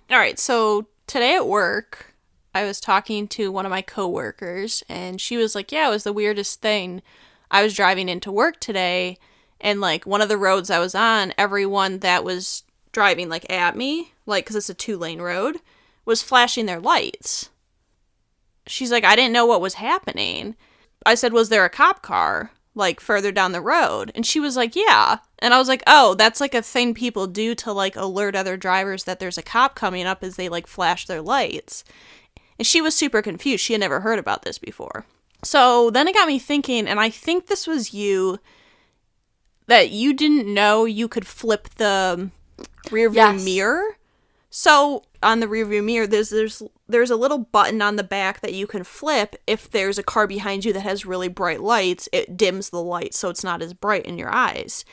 All right, so today at work, I was talking to one of my coworkers, and she was like, "Yeah, it was the weirdest thing. I was driving into work today, and like one of the roads I was on, everyone that was driving like at me, like because it's a 2-lane road, was flashing their lights." She's like, "I didn't know what was happening." I said, "Was there a cop car like further down the road?" And she was like, "Yeah." And I was like, "Oh, that's like a thing people do to like alert other drivers that there's a cop coming up, is they like flash their lights." And she was super confused. She had never heard about this before. So then it got me thinking, and I think this was you, that you didn't know you could flip the rear view mirror. So on the rearview mirror, there's a little button on the back that you can flip. If there's a car behind you that has really bright lights, it dims the light so it's not as bright in your eyes.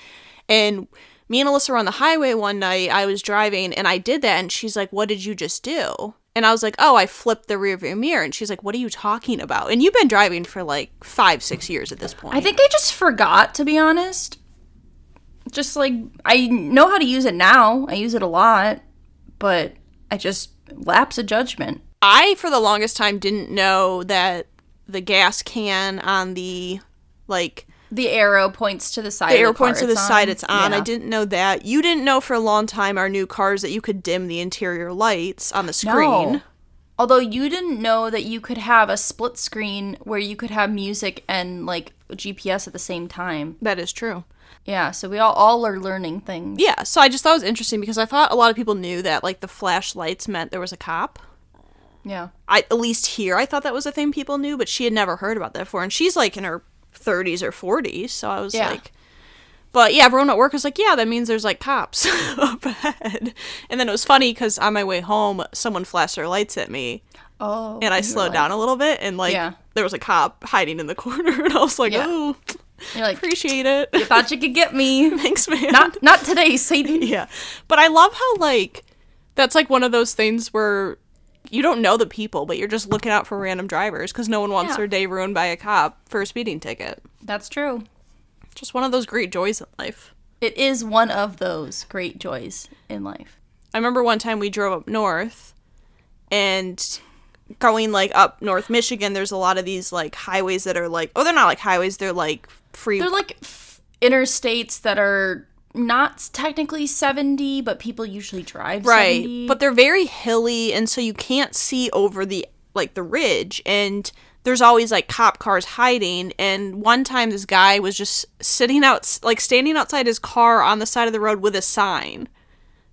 And me and Alyssa were on the highway one night. I was driving and I did that, and she's like, "What did you just do?" And I was like, "Oh, I flipped the rearview mirror." And she's like, "What are you talking about?" And you've been driving for like 5-6 years at this point. I think I just forgot, to be honest. Just like, I know how to use it now. I use it a lot. But I just lapse of judgment. I, for the longest time, didn't know that the gas can on the, like... The arrow points to the side The of the arrow car points to the side it's on. Yeah. I didn't know that. You didn't know for a long time, our new cars, that you could dim the interior lights on the screen. No. Although you didn't know that you could have a split screen where you could have music and, like, GPS at the same time. That is true. Yeah, so we all are learning things. Yeah, so I just thought it was interesting because I thought a lot of people knew that, like, the flashlights meant there was a cop. Yeah. At least here, I thought that was a thing people knew, but she had never heard about that before. And she's, like, in her 30s or 40s, so I was like... But, yeah, everyone at work was like, "Yeah, that means there's, like, cops up ahead." And then it was funny because on my way home, someone flashed their lights at me. Oh. And I slowed down a little bit, and, like, there was a cop hiding in the corner, and I was like, "Oh... You're like, appreciate it. You thought you could get me. Thanks, man. Not today, Satan." Yeah. But I love how, like, that's, like, one of those things where you don't know the people, but you're just looking out for random drivers because no one wants their day ruined by a cop for a speeding ticket. That's true. Just one of those great joys in life. It is one of those great joys in life. I remember one time we drove up north, and... going, like, up North Michigan, there's a lot of these, like, highways that are, like... Oh, they're not, like, highways. They're, like, free... They're, like, interstates that are not technically 70, but people usually drive 70. Right, but they're very hilly, and so you can't see over the, like, the ridge, and there's always, like, cop cars hiding, and one time this guy was just standing outside his car on the side of the road with a sign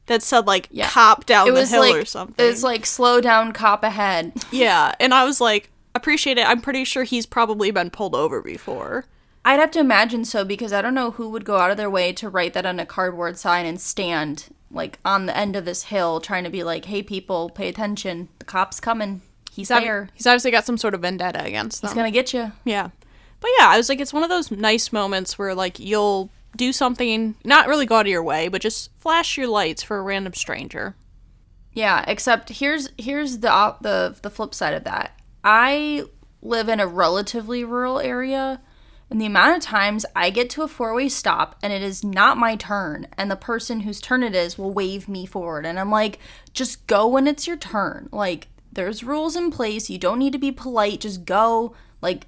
that said, like, cop down the hill or something. It was like, slow down, cop ahead. Yeah, and I was like, appreciate it. I'm pretty sure he's probably been pulled over before. I'd have to imagine so, because I don't know who would go out of their way to write that on a cardboard sign and stand, like, on the end of this hill trying to be like, "Hey, people, pay attention. The cop's coming. He's there. He's obviously got some sort of vendetta against them. He's gonna get you." Yeah. But yeah, I was like, it's one of those nice moments where, like, you'll do something, not really go out of your way, but just flash your lights for a random stranger. Yeah, except here's the flip side of that. I live in a relatively rural area, and the amount of times I get to a four-way stop and it is not my turn, and the person whose turn it is will wave me forward, and I'm like, just go when it's your turn. Like, there's rules in place. You don't need to be polite. Just go. Like,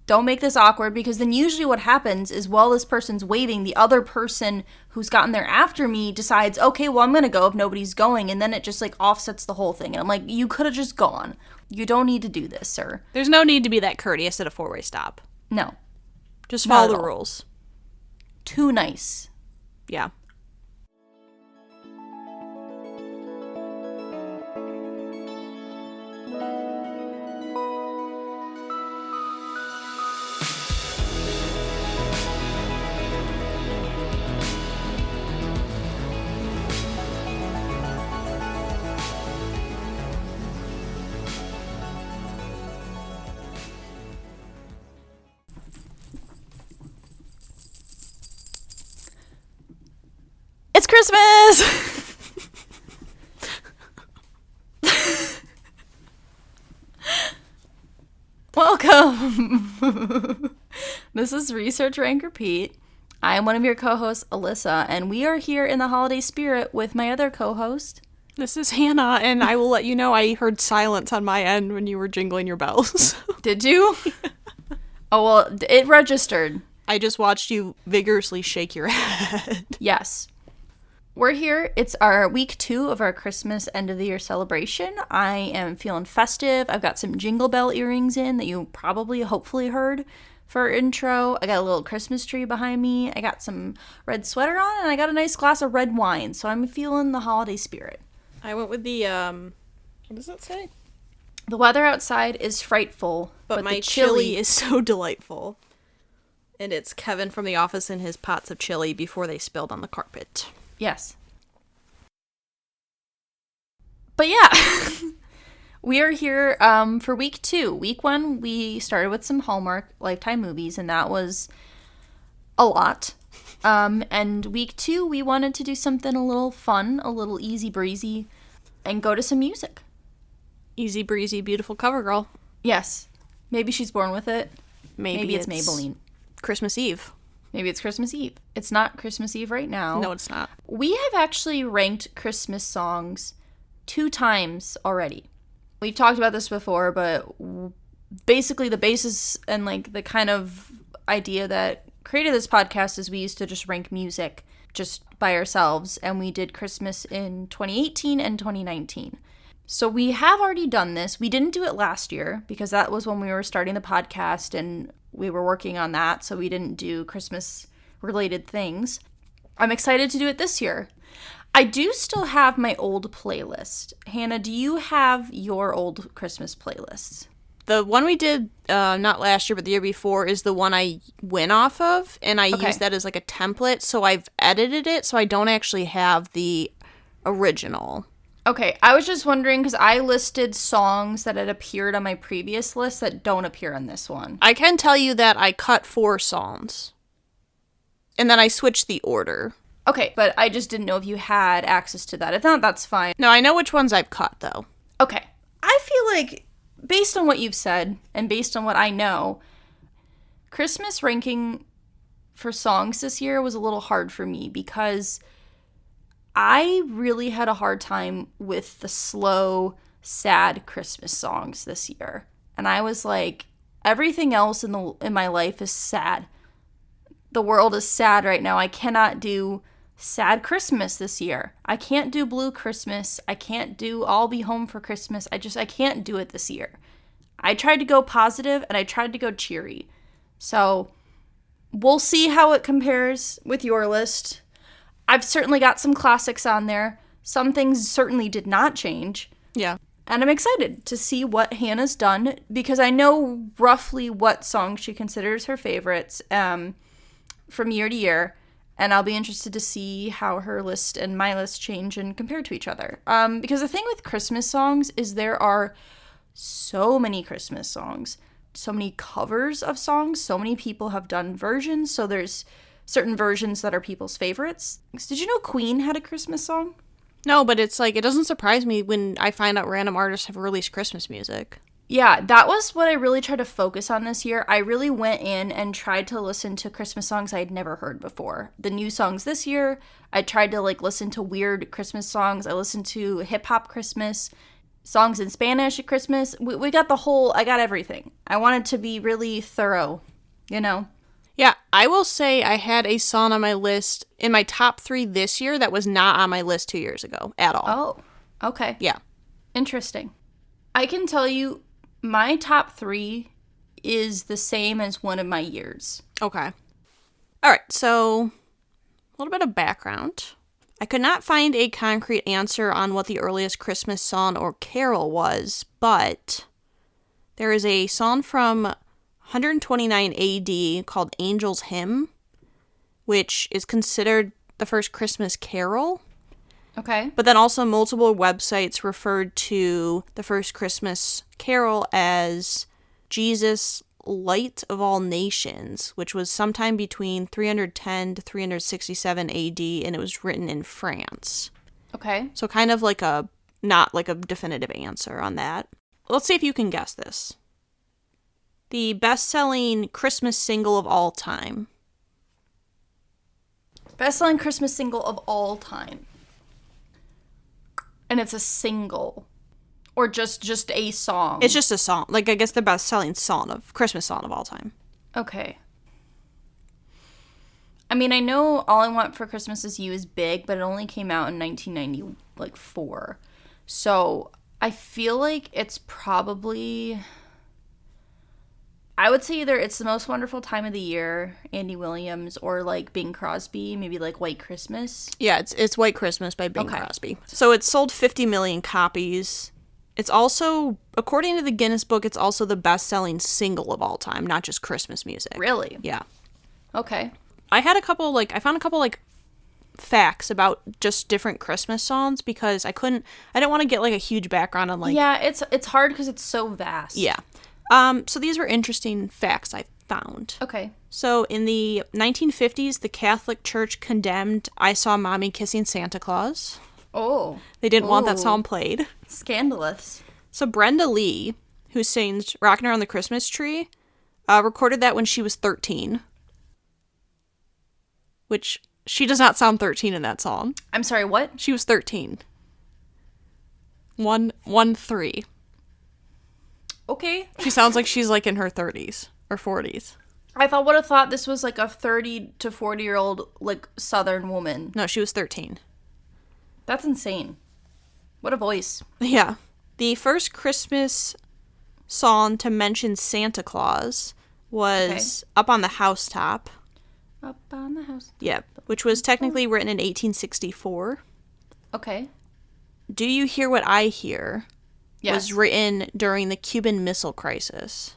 don't make this awkward, because then usually what happens is, while this person's waiting, the other person who's gotten there after me decides, okay, well, I'm going to go if nobody's going, and then it just, like, offsets the whole thing. And I'm like, you could have just gone. You don't need to do this, sir. There's no need to be that courteous at a four-way stop. No. Just follow the rules. Too nice. Yeah. It's Christmas! Welcome! This is Research Rank Repeat. I am one of your co-hosts, Alyssa, and we are here in the holiday spirit with my other co-host, This is Hannah, and I will let you know I heard silence on my end when you were jingling your bells. Did you? Oh, well, it registered. I just watched you vigorously shake your head. Yes. We're here. It's our week 2 of our Christmas end of the year celebration. I am feeling festive. I've got some Jingle Bell earrings in that you probably, hopefully heard for our intro. I got a little Christmas tree behind me. I got some red sweater on, and I got a nice glass of red wine. So I'm feeling the holiday spirit. I went with the, what does that say? The weather outside is frightful, But my chili is so delightful. And it's Kevin from The Office and his pots of chili before they spilled on the carpet. Yes. But yeah, we are here for week 2. Week 1, we started with some Hallmark Lifetime movies, and that was a lot. And week 2, we wanted to do something a little fun, a little easy breezy, and go to some music. Easy breezy, beautiful cover girl. Yes. Maybe she's born with it. Maybe it's Maybelline. Christmas Eve. Maybe it's Christmas Eve. It's not Christmas Eve right now. No, it's not. We have actually ranked Christmas songs 2 times already. We've talked about this before, but basically the basis and like the kind of idea that created this podcast is we used to just rank music just by ourselves, and we did Christmas in 2018 and 2019. So we have already done this. We didn't do it last year because that was when we were starting the podcast and we were working on that, so we didn't do Christmas related things. I'm excited to do it this year. I do still have my old playlist. Hannah, do you have your old Christmas playlists? The one we did, not last year, but the year before, is the one I went off of, and I use that as like a template, so I've edited it, so I don't actually have the original. Okay, I was just wondering because I listed songs that had appeared on my previous list that don't appear on this one. I can tell you that I cut 4 songs, and then I switched the order. Okay, but I just didn't know if you had access to that. If not, that's fine. No, I know which ones I've cut, though. Okay, I feel like, based on what you've said, and based on what I know, Christmas ranking for songs this year was a little hard for me because I really had a hard time with the slow, sad Christmas songs this year. And I was like, everything else in my life is sad. The world is sad right now. I cannot do sad Christmas this year. I can't do blue Christmas. I can't do I'll be home for Christmas. I can't do it this year. I tried to go positive and I tried to go cheery. So we'll see how it compares with your list. I've certainly got some classics on there. Some things certainly did not change. Yeah. And I'm excited to see what Hannah's done because I know roughly what songs she considers her favorites from year to year. And I'll be interested to see how her list and my list change and compare to each other. Because the thing with Christmas songs is there are so many Christmas songs, so many covers of songs, so many people have done versions. So there's certain versions that are people's favorites. Did you know Queen had a Christmas song? No, but it's like, it doesn't surprise me when I find out random artists have released Christmas music. Yeah, that was what I really tried to focus on this year. I really went in and tried to listen to Christmas songs I had never heard before. The new songs this year, I tried to listen to weird Christmas songs. I listened to hip-hop Christmas, songs in Spanish at Christmas. We got I got everything. I wanted to be really thorough, you know? Yeah, I will say I had a song on my list in my top 3 this year that was not on my list 2 years ago at all. Oh, okay. Yeah. Interesting. I can tell you my top 3 is the same as one of my years. Okay. All right, so a little bit of background. I could not find a concrete answer on what the earliest Christmas song or carol was, but there is a song from 129 AD called Angel's Hymn, which is considered the first Christmas carol. Okay. But then also multiple websites referred to the first Christmas carol as Jesus, Light of All Nations, which was sometime between 310 to 367 AD, and it was written in France. Okay. So kind of not like a definitive answer on that. Let's see if you can guess this. The best-selling Christmas single of all time. Best-selling Christmas single of all time. And it's a single. Or just a song. It's just a song. Like, I guess the best-selling Christmas song of all time. Okay. I mean, I know All I Want for Christmas Is You is big, but it only came out in 1994. So I feel like it's probably... I would say either It's the Most Wonderful Time of the Year, Andy Williams, or like Bing Crosby, maybe like White Christmas. Yeah, it's White Christmas by Bing Crosby. So it sold 50 million copies. It's also, according to the Guinness Book, it's also the best-selling single of all time, not just Christmas music. Really? Yeah. Okay. I found a couple facts about just different Christmas songs because I didn't want to get like a huge background on like. Yeah, it's hard because it's so vast. Yeah. So these were interesting facts I found. Okay. So in the 1950s, the Catholic Church condemned I Saw Mommy Kissing Santa Claus. Oh. They didn't want that song played. Scandalous. So Brenda Lee, who sings Rockin' Around the Christmas Tree, recorded that when she was 13. Which, she does not sound 13 in that song. I'm sorry, what? She was 13. 1-3. Okay. She sounds like she's like in her 30s or 40s. I would have thought this was like a 30 to 40-year-old like Southern woman. No, she was 13. That's insane. What a voice. Yeah. The first Christmas song to mention Santa Claus was Up on the Housetop. Up on the house. Yep. Which was technically written in 1864. Okay. Do You Hear What I Hear? Yes. Was written during the Cuban Missile Crisis.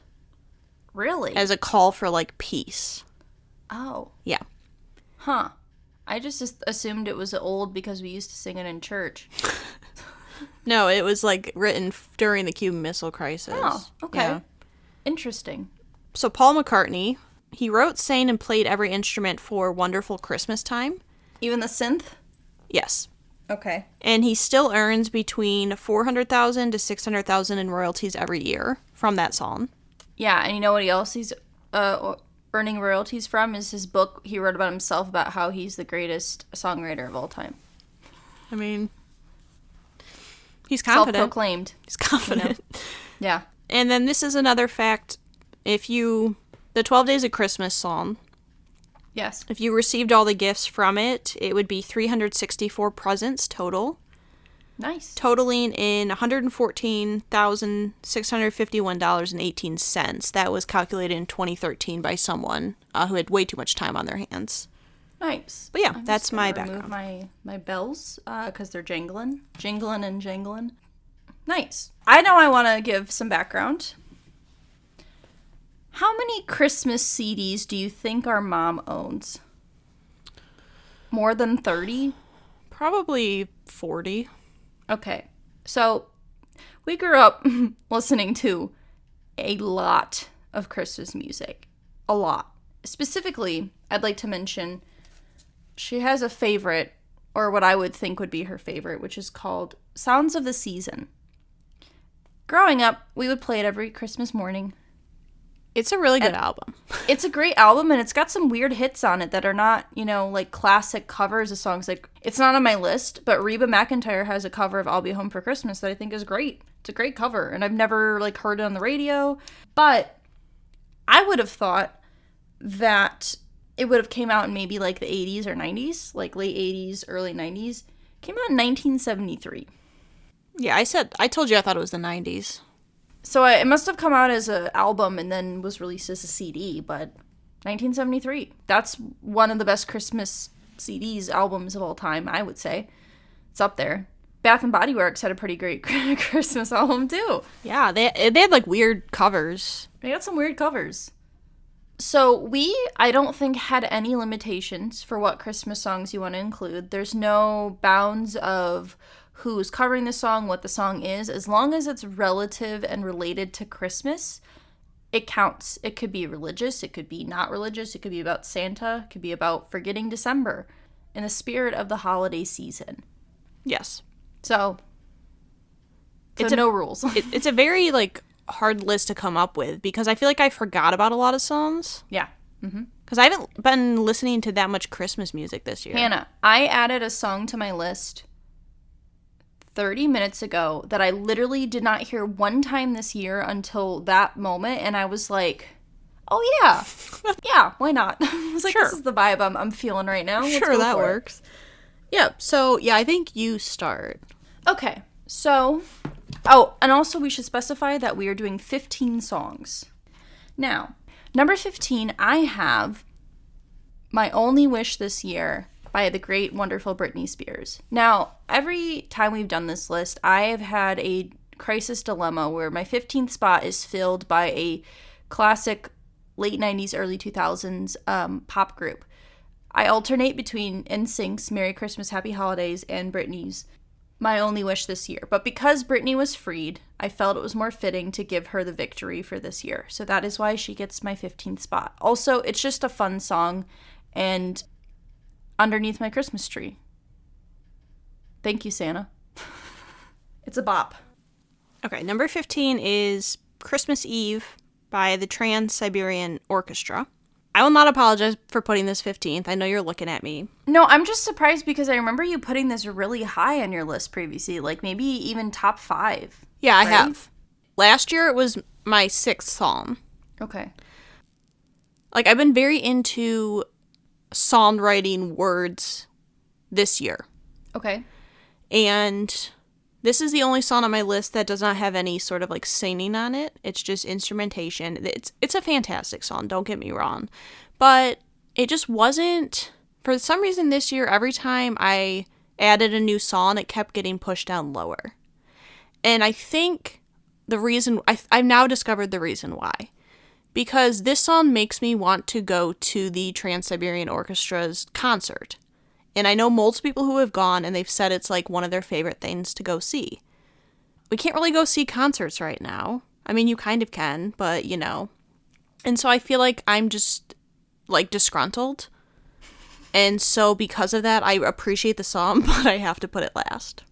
Really? As a call for, like, peace. Oh. Yeah. Huh. I just assumed it was old because we used to sing it in church. No, it was, like, written during the Cuban Missile Crisis. Oh, okay. Yeah. Interesting. So Paul McCartney, he wrote, sang, and played every instrument for Wonderful Christmas Time. Even the synth? Yes. Okay. And he still earns between $400,000 to $600,000 in royalties every year from that song. Yeah, and you know what else he's earning royalties from is his book he wrote about himself about how he's the greatest songwriter of all time. I mean, he's confident. Self-proclaimed. He's confident. You know? Yeah. And then this is another fact. The 12 Days of Christmas song, Yes. if you received all the gifts from it, it would be 364 presents total. Nice. Totaling in $114,651.18. That was calculated in 2013 by someone who had way too much time on their hands. Nice. But yeah, I'm that's just my gonna background. remove my bells because they're jingling and jingling. Nice. I know I want to give some background. How many Christmas CDs do you think our mom owns? More than 30? Probably 40. Okay. So we grew up listening to a lot of Christmas music. A lot. Specifically, I'd like to mention she has a favorite, or what I would think would be her favorite, which is called Sounds of the Season. Growing up, we would play it every Christmas morning. It's a really good album. It's a great album, and it's got some weird hits on it that are not, like classic covers of songs. Like, it's not on my list, but Reba McEntire has a cover of I'll Be Home for Christmas that I think is great. It's a great cover, and I've never, heard it on the radio. But I would have thought that it would have came out in maybe, the 80s or 90s, late 80s, early 90s. Came out in 1973. Yeah, I told you I thought it was the 90s. So it must have come out as an album and then was released as a CD, but 1973. That's one of the best Christmas CDs, albums of all time, I would say. It's up there. Bath and Body Works had a pretty great Christmas album, too. Yeah, they had, weird covers. They got some weird covers. So I don't think, had any limitations for what Christmas songs you want to include. There's no bounds of who's covering the song, what the song is. As long as it's relative and related to Christmas, it counts. It could be religious, it could be not religious, it could be about Santa, it could be about forgetting December, in the spirit of the holiday season. Yes. So no rules. It's a very, hard list to come up with, because I feel like I forgot about a lot of songs. Yeah. Mm-hmm. Because I haven't been listening to that much Christmas music this year. Hannah, I added a song to my list 30 minutes ago that I literally did not hear one time this year until that moment. And I was like, oh, yeah. Yeah, why not? I was like, Sure. This is the vibe I'm feeling right now. Let's Sure, go that for it. works. Yeah, so, yeah, I think you start. Okay, so... Oh, and also we should specify that we are doing 15 songs. Now, number 15, I have My Only Wish This Year by the great, wonderful Britney Spears. Now, every time we've done this list, I have had a crisis dilemma where my 15th spot is filled by a classic late 90s, early 2000s pop group. I alternate between NSYNC's Merry Christmas, Happy Holidays and Britney's My Only Wish This Year. But because Britney was freed, I felt it was more fitting to give her the victory for this year. So that is why she gets my 15th spot. Also, it's just a fun song and underneath my Christmas tree. Thank you, Santa. It's a bop. Okay, number 15 is Christmas Eve by the Trans-Siberian Orchestra. I will not apologize for putting this 15th. I know you're looking at me. No, I'm just surprised because I remember you putting this really high on your list previously, like maybe even top 5. Yeah, I right? have. Last year it was my 6th psalm. Okay. Like, I've been very into songwriting words this year. Okay. And this is the only song on my list that does not have any sort of like singing on it. It's just instrumentation. It's a fantastic song, don't get me wrong. But it just wasn't, for some reason this year, every time I added a new song, it kept getting pushed down lower. And I think the reason, I've now discovered the reason why. Because this song makes me want to go to the Trans-Siberian Orchestra's concert. And I know most people who have gone, and they've said it's like one of their favorite things to go see. We can't really go see concerts right now. I mean, you kind of can, but you know. And so I feel like I'm just like disgruntled. And so because of that, I appreciate the song, but I have to put it last.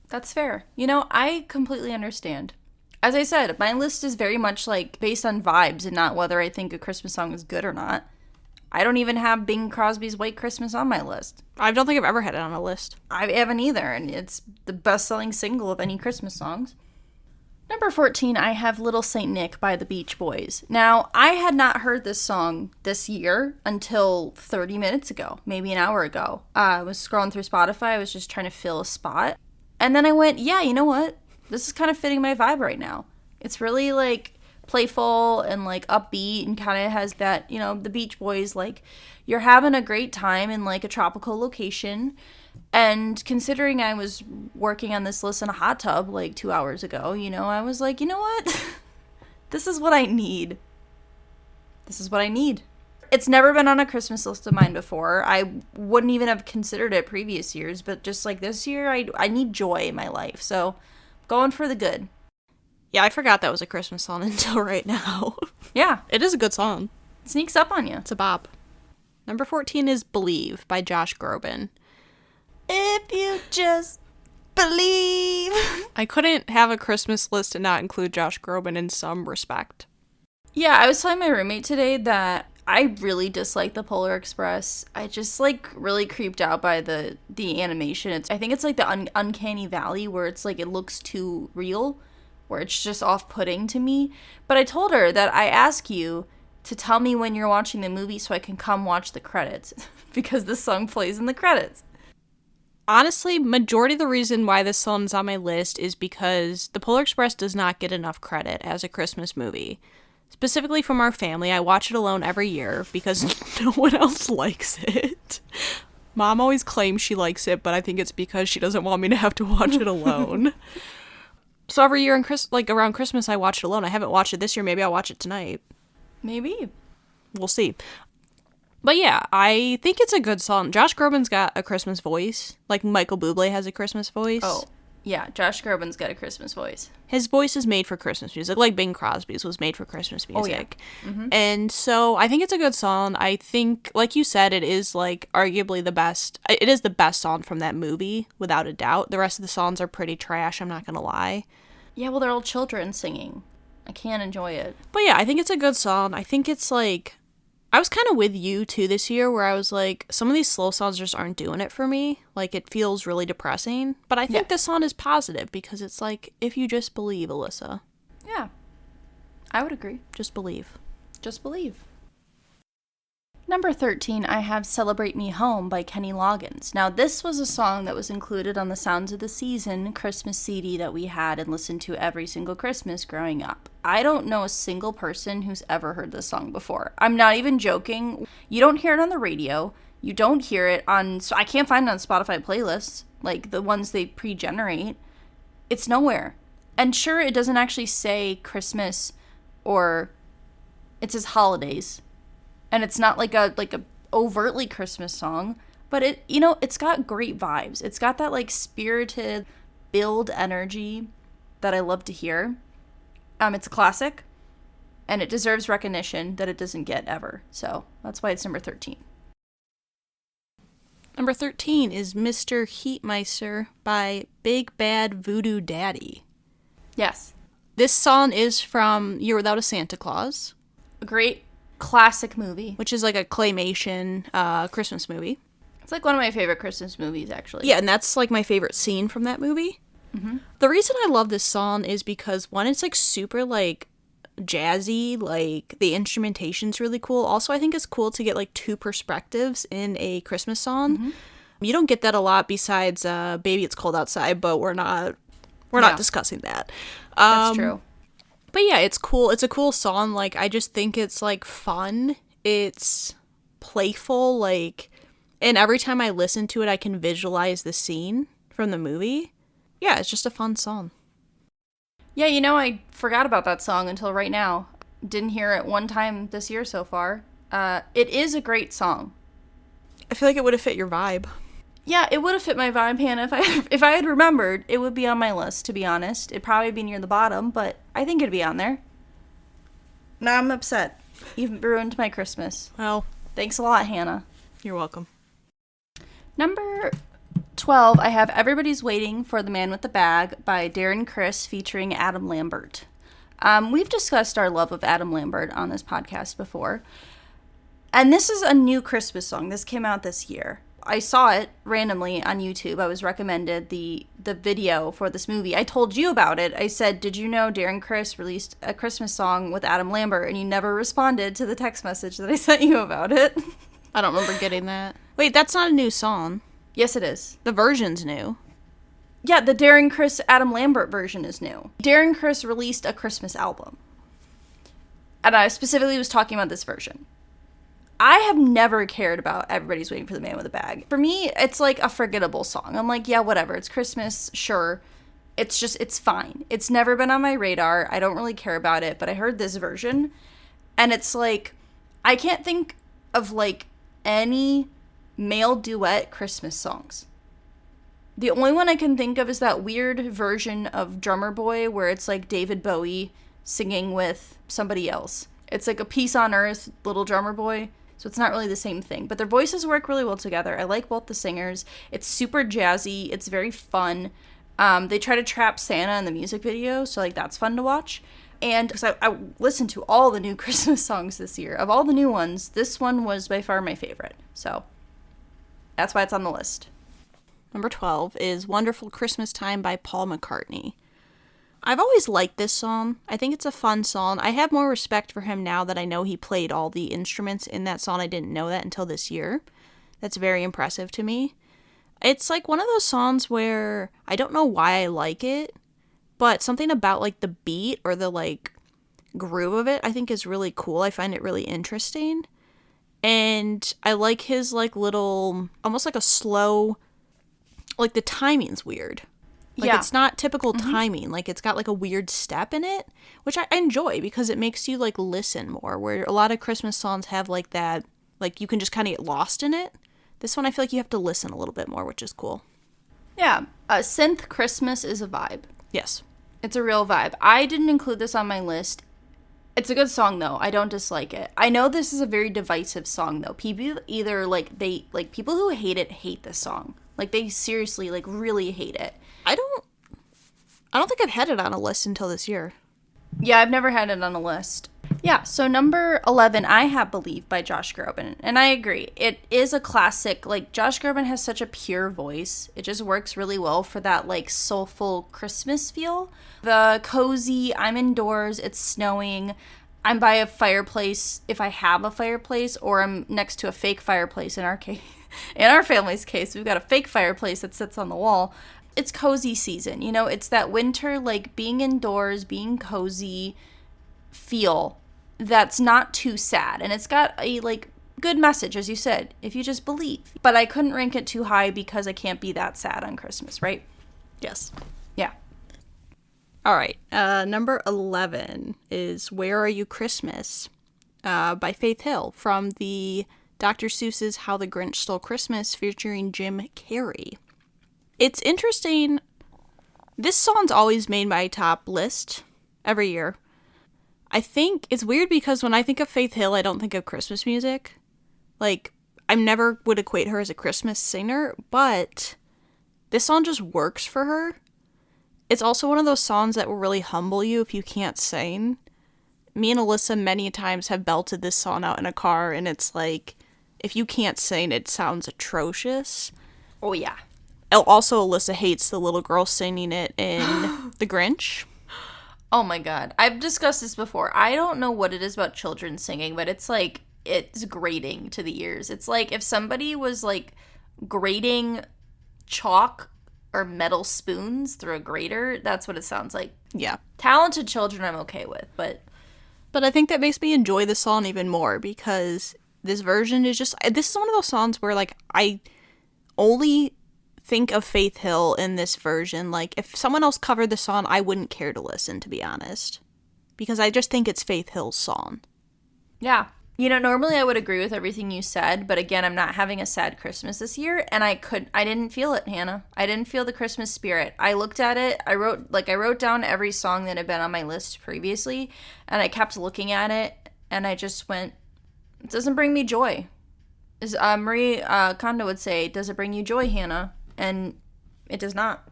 That's fair. You know, I completely understand. As I said, my list is very much like based on vibes and not whether I think a Christmas song is good or not. I don't even have Bing Crosby's White Christmas on my list. I don't think I've ever had it on a list. I haven't either, and it's the best-selling single of any Christmas songs. Number 14, I have Little Saint Nick by the Beach Boys. Now, I had not heard this song this year until 30 minutes ago, maybe an hour ago. I was scrolling through Spotify, I was just trying to fill a spot. And then I went, yeah, you know what? This is kind of fitting my vibe right now. It's really, like, playful and, like, upbeat and kind of has that, you know, the Beach Boys, like, you're having a great time in, like, a tropical location. And considering I was working on this list in a hot tub, like, 2 hours ago, you know, I was like, you know what? This is what I need. This is what I need. It's never been on a Christmas list of mine before. I wouldn't even have considered it previous years, but just, like, this year, I need joy in my life. So, going for the good. Yeah, I forgot that was a Christmas song until right now. Yeah. It is a good song. It sneaks up on you. It's a bop. Number 14 is Believe by Josh Groban. If you just believe. I couldn't have a Christmas list and not include Josh Groban in some respect. Yeah, I was telling my roommate today that I really dislike the Polar Express. I just, like, really creeped out by the animation. I think it's, like, the uncanny valley where it's, like, it looks too real, where it's just off-putting to me. But I told her that I ask you to tell me when you're watching the movie so I can come watch the credits, because this song plays in the credits. Honestly, majority of the reason why this song is on my list is because The Polar Express does not get enough credit as a Christmas movie. Specifically from our family, I watch it alone every year because no one else likes it. Mom always claims she likes it, but I think it's because she doesn't want me to have to watch it alone. So every year around Christmas, I watch it alone. I haven't watched it this year. Maybe I'll watch it tonight. Maybe. We'll see. But yeah, I think it's a good song. Josh Groban's got a Christmas voice. Like Michael Bublé has a Christmas voice. Oh, yeah. Josh Groban's got a Christmas voice. His voice is made for Christmas music. Like Bing Crosby's was made for Christmas music. Oh, yeah. Mm-hmm. And so I think it's a good song. I think, like you said, it is like arguably the best. It is the best song from that movie, without a doubt. The rest of the songs are pretty trash, I'm not going to lie. Yeah, well, they're all children singing. I can't enjoy it. But yeah, I think it's a good song. I think it's like I was kind of with you too this year where I was like, some of these slow songs just aren't doing it for me. Like, it feels really depressing. But I think this song is positive because it's like, if you just believe, Alyssa. Yeah, I would agree. Just believe. Just believe. Number 13, I have Celebrate Me Home by Kenny Loggins. Now, this was a song that was included on the Sounds of the Season Christmas CD that we had and listened to every single Christmas growing up. I don't know a single person who's ever heard this song before. I'm not even joking. You don't hear it on the radio. You don't hear it on... So I can't find it on Spotify playlists, like the ones they pre-generate. It's nowhere. And sure, it doesn't actually say Christmas or... It says holidays. And it's not like a overtly Christmas song, but it's got great vibes. It's got that like spirited build energy that I love to hear. It's a classic, and it deserves recognition that it doesn't get ever. So that's why it's number 13. Number 13 is Mr. Heatmeister by Big Bad Voodoo Daddy. Yes. This song is from Year Without a Santa Claus. A great classic movie. Which is like a claymation Christmas movie. It's like one of my favorite Christmas movies, actually. Yeah, and that's like my favorite scene from that movie. Mm-hmm. The reason I love this song is because, one, it's like super like jazzy, like the instrumentation's really cool. Also, I think it's cool to get like two perspectives in a Christmas song. Mm-hmm. You don't get that a lot besides Baby It's Cold Outside, but we're not discussing that. That's true. But yeah, it's cool. It's a cool song. Like, I just think it's, like, fun. It's playful, like, and every time I listen to it, I can visualize the scene from the movie. Yeah, it's just a fun song. Yeah, I forgot about that song until right now. Didn't hear it one time this year so far. It is a great song. I feel like it would have fit your vibe. Yeah, it would have fit my vibe, Hannah. If I had remembered, it would be on my list, to be honest. It'd probably be near the bottom, but I think it'd be on there. Now I'm upset. You've ruined my Christmas. Well, thanks a lot, Hannah. You're welcome. Number 12, I have Everybody's Waiting for the Man with the Bag by Darren Criss featuring Adam Lambert. We've discussed our love of Adam Lambert on this podcast before. And this is a new Christmas song. This came out this year. I saw it randomly on YouTube. I was recommended the video for this movie. I told you about it. I said, did you know Darren Criss released a Christmas song with Adam Lambert? And you never responded to the text message that I sent you about it. I don't remember getting that. Wait, that's not a new song. Yes, it is. The version's new. Yeah, the Darren Criss Adam Lambert version is new. Darren Criss released a Christmas album. And I specifically was talking about this version. I have never cared about Everybody's Waiting for the Man with a Bag. For me, it's like a forgettable song. I'm like, yeah, whatever. It's Christmas, sure. It's fine. It's never been on my radar. I don't really care about it, but I heard this version. And it's like, I can't think of like any male duet Christmas songs. The only one I can think of is that weird version of Drummer Boy where it's like David Bowie singing with somebody else. It's like a Peace on Earth, Little Drummer Boy. So it's not really the same thing. But their voices work really well together. I like both the singers. It's super jazzy. It's very fun. They try to trap Santa in the music video. So, like, that's fun to watch. And because I listened to all the new Christmas songs this year. Of all the new ones, this one was by far my favorite. So that's why it's on the list. Number 12 is Wonderful Christmas Time by Paul McCartney. I've always liked this song. I think it's a fun song. I have more respect for him now that I know he played all the instruments in that song. I didn't know that until this year. That's very impressive to me. It's like one of those songs where I don't know why I like it, but something about like the beat or the like groove of it I think is really cool. I find it really interesting. And I like his like little, almost like a slow, like the timing's weird. Like, it's not typical timing. Like, it's got, like, a weird step in it, which I enjoy because it makes you, like, listen more, where a lot of Christmas songs have, like, that, like, you can just kind of get lost in it. This one, I feel like you have to listen a little bit more, which is cool. Yeah. Synth Christmas is a vibe. Yes. It's a real vibe. I didn't include this on my list. It's a good song, though. I don't dislike it. I know this is a very divisive song, though. People either, like, people who hate it hate this song. Like, they seriously, like, really hate it. I don't think I've had it on a list until this year. Yeah, I've never had it on a list. Yeah, so number 11, I have Believe by Josh Groban. And I agree. It is a classic. Like, Josh Groban has such a pure voice. It just works really well for that, like, soulful Christmas feel. The cozy, I'm indoors, it's snowing, I'm by a fireplace if I have a fireplace, or I'm next to a fake fireplace in our case. In our family's case, we've got a fake fireplace that sits on the wall. It's cozy season, you know? It's that winter, like, being indoors, being cozy feel that's not too sad, and it's got a like good message, as you said, if you just believe. But I couldn't rank it too high because I can't be that sad on Christmas, right? Yes. Yeah. All right. Number 11 is Where Are You Christmas by Faith Hill from the Dr. Seuss's How the Grinch Stole Christmas featuring Jim Carrey. It's interesting. This song's always made my top list every year. I think it's weird because when I think of Faith Hill, I don't think of Christmas music. Like, I never would equate her as a Christmas singer, but this song just works for her. It's also one of those songs that will really humble you if you can't sing. Me and Alyssa many times have belted this song out in a car, and it's like, if you can't sing, it sounds atrocious. Oh, yeah. Also, Alyssa hates the little girl singing it in The Grinch. Oh my god. I've discussed this before. I don't know what it is about children singing, but it's like, it's grating to the ears. It's like if somebody was like grating chalk or metal spoons through a grater, that's what it sounds like. Yeah. Talented children I'm okay with, but I think that makes me enjoy the song even more because this version is just, this is one of those songs where like I only think of Faith Hill in this version. Like, if someone else covered the song, I wouldn't care to listen, to be honest. Because I just think it's Faith Hill's song. Yeah. You know, normally I would agree with everything you said, but again, I'm not having a sad Christmas this year, and I didn't feel it, Hannah. I didn't feel the Christmas spirit. I looked at it, I wrote down every song that had been on my list previously, and I kept looking at it, and I just went, it doesn't bring me joy. As Marie Kondo would say, does it bring you joy, Hannah? And it does not.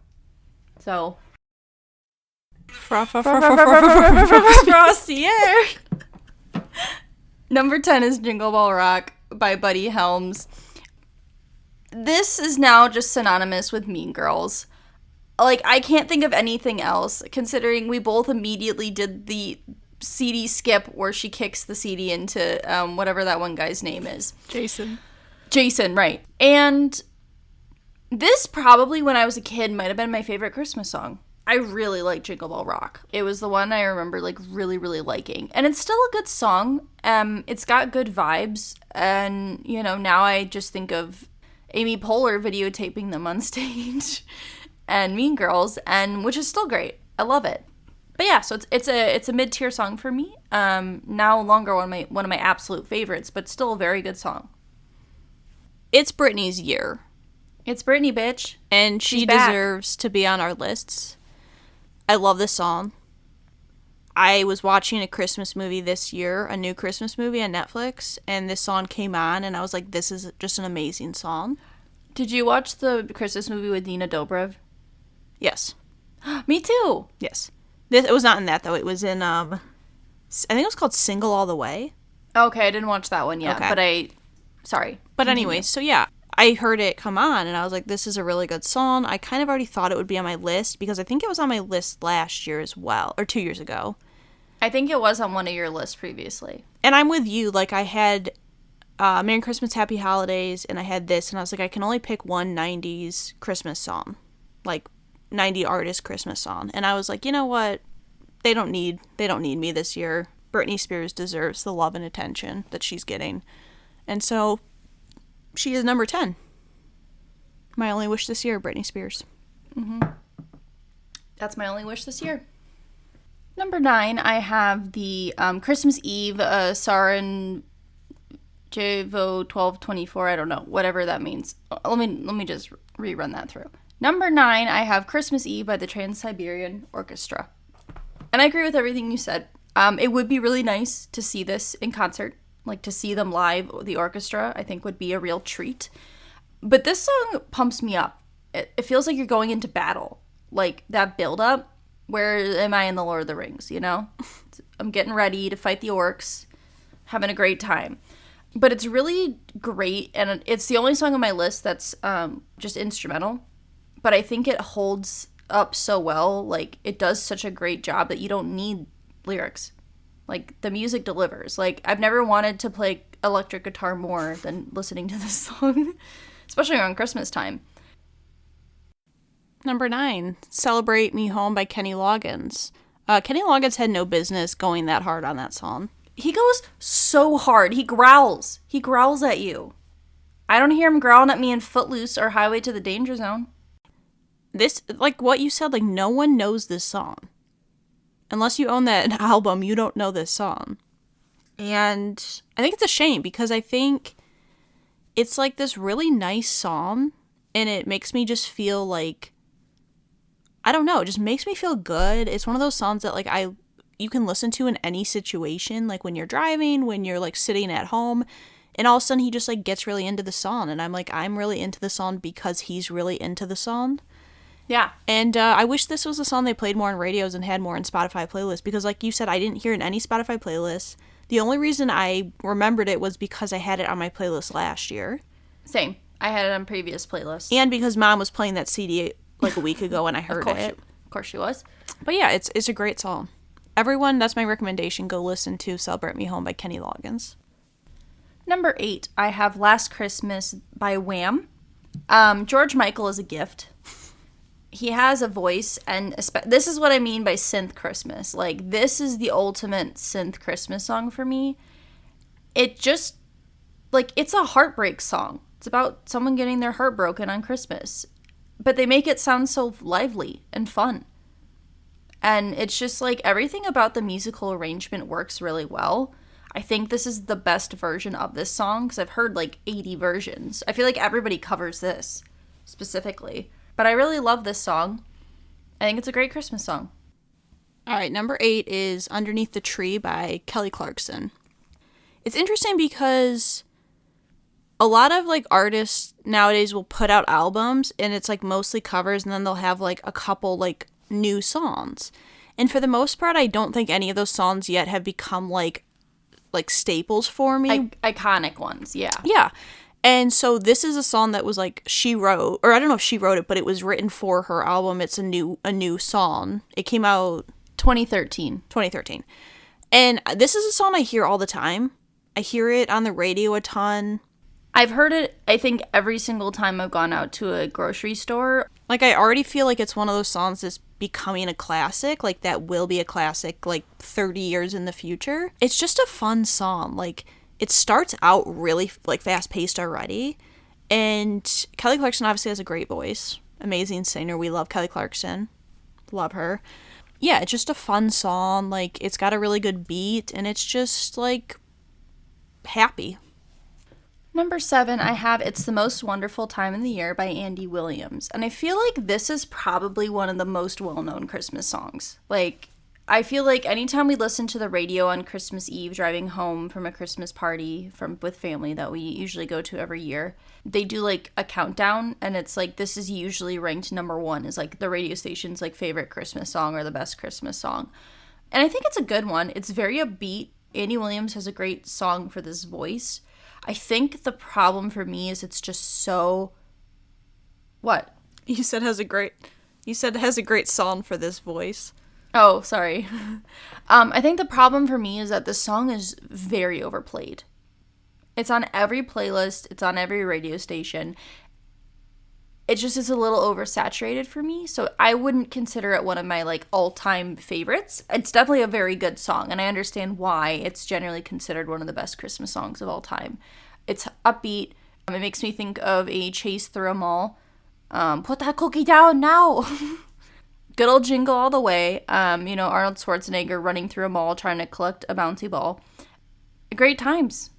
So. Frosty air. Number 10 is Jingle Bell Rock by Buddy Helms. This is now just synonymous with Mean Girls. Like, I can't think of anything else, considering we both immediately did the CD skip where she kicks the CD into whatever that one guy's name is. Jason, right. And this probably, when I was a kid, might have been my favorite Christmas song. I really like Jingle Bell Rock. It was the one I remember, like, really, really liking. And it's still a good song. It's got good vibes. And, you know, now I just think of Amy Poehler videotaping them on stage and Mean Girls, and which is still great. I love it. But yeah, so it's a mid-tier song for me. No longer one of my absolute favorites, but still a very good song. It's Britney's year. It's Britney, bitch. And she deserves to be on our lists. I love this song. I was watching a Christmas movie this year, a new Christmas movie on Netflix, and this song came on, and I was like, this is just an amazing song. Did you watch the Christmas movie with Nina Dobrev? Yes. Me too. Yes. It was not in that, though. It was in, I think it was called Single All the Way. Okay, I didn't watch that one yet, okay. Sorry. But anyway, so yeah, I heard it come on, and I was like, this is a really good song. I kind of already thought it would be on my list, because I think it was on my list last year as well, or 2 years ago. I think it was on one of your lists previously. And I'm with you. Like, I had Merry Christmas, Happy Holidays, and I had this, and I was like, I can only pick one 90s Christmas song. Like, 90 artist Christmas song. And I was like, you know what? They don't need me this year. Britney Spears deserves the love and attention that she's getting. And so she is number 10. My only wish this year, Britney Spears. Mm-hmm. That's my only wish this year. Number 9, I have the Christmas Eve Saran Jevo 1224. I don't know, whatever that means. Let me just rerun that through. Number 9, I have Christmas Eve by the Trans-Siberian Orchestra. And I agree with everything you said. It would be really nice to see this in concert. Like, to see them live, the orchestra, I think would be a real treat. But this song pumps me up. It feels like you're going into battle. Like, that build-up. Where am I in the Lord of the Rings, you know? I'm getting ready to fight the orcs, having a great time. But it's really great, and it's the only song on my list that's just instrumental. But I think it holds up so well. Like, it does such a great job that you don't need lyrics. Like, the music delivers. Like, I've never wanted to play electric guitar more than listening to this song, especially around Christmas time. Number 9, Celebrate Me Home by Kenny Loggins. Kenny Loggins had no business going that hard on that song. He goes so hard. He growls. He growls at you. I don't hear him growling at me in Footloose or Highway to the Danger Zone. This, like what you said, like no one knows this song. Unless you own that album, you don't know this song. And I think it's a shame because I think it's like this really nice song and it makes me just feel like, I don't know, it just makes me feel good. It's one of those songs that like you can listen to in any situation, like when you're driving, when you're like sitting at home, and all of a sudden he just like gets really into the song and I'm like, I'm really into the song because he's really into the song. Yeah. And I wish this was a song they played more on radios and had more in Spotify playlists because like you said, I didn't hear it in any Spotify playlists. The only reason I remembered it was because I had it on my playlist last year. Same. I had it on previous playlists. And because Mom was playing that CD like a week ago and I heard it. Of course she was. But yeah, it's a great song. Everyone, that's my recommendation. Go listen to Celebrate Me Home by Kenny Loggins. Number 8, I have Last Christmas by Wham. George Michael is a gift. He has a voice, and this is what I mean by synth Christmas. Like, this is the ultimate synth Christmas song for me. It just, like, it's a heartbreak song. It's about someone getting their heart broken on Christmas. But they make it sound so lively and fun. And it's just, like, everything about the musical arrangement works really well. I think this is the best version of this song, because I've heard, like, 80 versions. I feel like everybody covers this, specifically. But I really love this song. I think it's a great Christmas song. All right, number 8 is Underneath the Tree by Kelly Clarkson. It's interesting because a lot of like artists nowadays will put out albums and it's like mostly covers and then they'll have like a couple like new songs. And for the most part, I don't think any of those songs yet have become like staples for me. Iconic ones, yeah. Yeah. And so this is a song that was like she wrote, or I don't know if she wrote it, but it was written for her album. It's a new song. It came out 2013. And this is a song I hear all the time. I hear it on the radio a ton. I've heard it, I think, every single time I've gone out to a grocery store. Like, I already feel like it's one of those songs that's becoming a classic. Like, that will be a classic, like, 30 years in the future. It's just a fun song. Like, it starts out really, like, fast-paced already. And Kelly Clarkson obviously has a great voice. Amazing singer. We love Kelly Clarkson. Love her. Yeah, it's just a fun song. Like, it's got a really good beat. And it's just, like, happy. Number 7, I have It's the Most Wonderful Time in the Year by Andy Williams. And I feel like this is probably one of the most well-known Christmas songs. Like, I feel like anytime we listen to the radio on Christmas Eve driving home from a Christmas party with family that we usually go to every year, they do like a countdown and it's like this is usually ranked number 1 is like the radio station's like favorite Christmas song or the best Christmas song. And I think it's a good one. It's very upbeat. Andy Williams has a great song for this voice. I think the problem for me is it's just so... What? You said it has a great song for this voice. Oh, sorry. I think the problem for me is that this song is very overplayed. It's on every playlist. It's on every radio station. It just is a little oversaturated for me. So I wouldn't consider it one of my like all-time favorites. It's definitely a very good song. And I understand why it's generally considered one of the best Christmas songs of all time. It's upbeat. It makes me think of a chase through a mall. Put that cookie down now. Good old Jingle all the way. Arnold Schwarzenegger running through a mall trying to collect a bouncy ball. Great times.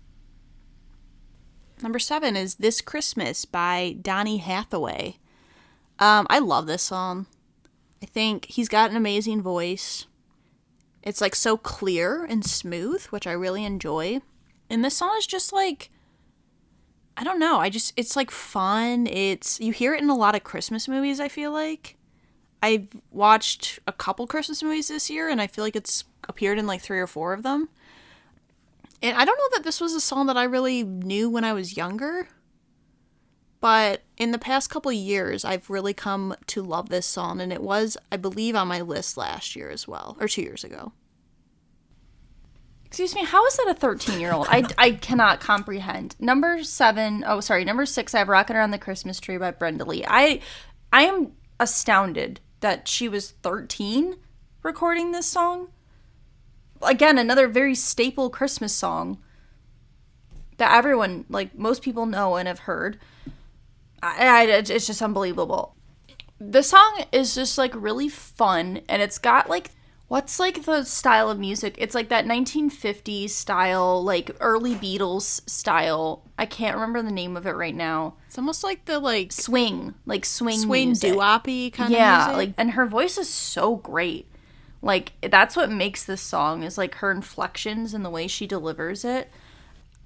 Number 7 is This Christmas by Donny Hathaway. I love this song. I think he's got an amazing voice. It's like so clear and smooth, which I really enjoy. And this song is just like, I don't know. It's like fun. You hear it in a lot of Christmas movies, I feel like. I've watched a couple Christmas movies this year, and I feel like it's appeared in like 3 or 4 of them. And I don't know that this was a song that I really knew when I was younger, but in the past couple of years, I've really come to love this song, and it was, I believe, on my list last year as well, or 2 years ago. Excuse me, how is that a 13-year-old? I cannot comprehend. Number 6, I have Rockin' Around the Christmas Tree by Brenda Lee. I am astounded that she was 13 recording this song. Again, another very staple Christmas song that everyone, like most people know and have heard. It's just unbelievable. The song is just like really fun, and it's got like, what's like the style of music? It's like that 1950s style, like early Beatles style. I can't remember the name of it right now. It's almost like the like swing music. Doo-wop-y kind of music. Yeah, like, and her voice is so great. Like, that's what makes this song, is like her inflections and the way she delivers it.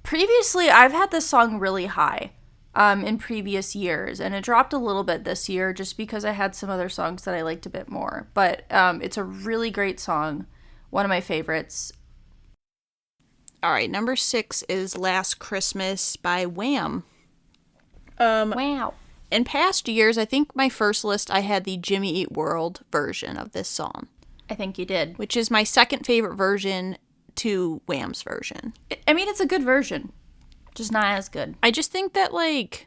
Previously, I've had this song really high in previous years, and it dropped a little bit this year just because I had some other songs that I liked a bit more. But it's a really great song, one of my favorites. All right, number 6 is Last Christmas by Wham. Wow. In past years, I think my first list, I had the Jimmy Eat World version of this song. I think you did. Which is my second favorite version to Wham's version. I mean, it's a good version, just not as good. I just think that, like,